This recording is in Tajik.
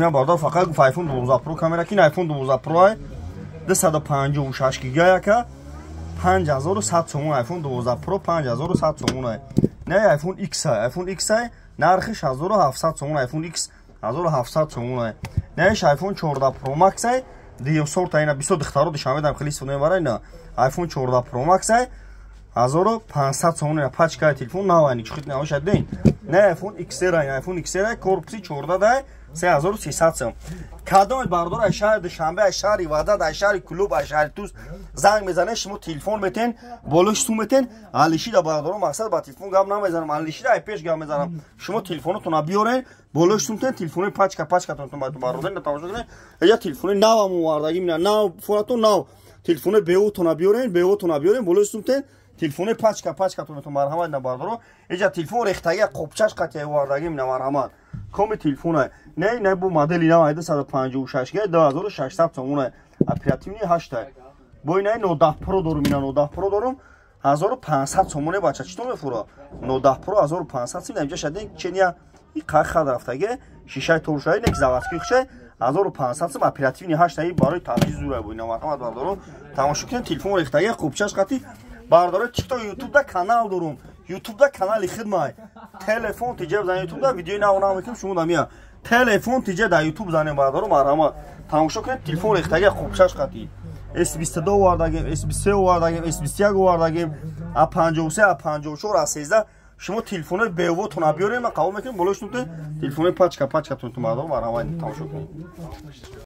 бардор фақат гуфт iPhone 12 Pro камера ки iPhone 12 Pro ай 256 гига яка 5100 сомон iPhone 12 Pro 5100 сомон ай не iPhone X ай iPhone X ай нархиш 1700 сомон iPhone X 1700 сомон ай не iPhone 14 Pro Max ай 200 та ина 20 дихтаро дишамедам хели истифода мебарай на iPhone 14 Pro Max ай 1500 сомон пачка телефон навани чухит навашад дин не iPhone XR ай iPhone XR ай корпуси 14 дай 3300 сом кадом бардор ай шаҳр душанбе ай шаҳри ваҳдат ай шаҳри клуб ай шаҳри туз занг мезанед шумо телефон метен болош сум метен алишида бардор мақсад ба телефон гап намезанам алишида ай пеш гап мезанам шумо телефонотон биёред болош сум метен телефони пачкатон бардор натавош кунед я телефони навам овардаги мина нав фонатон нав телефони беотон биёред болош сум метен телефони пачкатон марҳамат набардоро эҷа телефон рехтаги қопчаш қатия овардаги мина марҳамат коми телефон не бу модели нав 256 га 2600 сомон оперативни 8 бой не 10 Pro дорум ина 10 Pro дорум 1500 сомон бача читор мефура 10 Pro 1500 сом инҷа шадин чения и қахад рафтаги шишай торшай нек заводский хше 1500 сом оперативни 8 барои тавзиз зура бу ина марҳамат бардоро тамошо кунед телефон рехтаги қопчаш қати бардоро TikTok YouTube да канал дорум YouTube да канали хидмат телефон тиҷа зан YouTube да видеои нав мекунам шумо да мия телефон тиҷа да YouTube занем бардоро марҳамат тамошо кунед телефон рехтаги қопчаш қати S22 овардагем S23 овардагем S21 овардагем A53 A54 A13 шумо телефони беовотон биёрем қабул мекунем болош нуте телефони пачкатон бардоро марҳамат тамошо кунед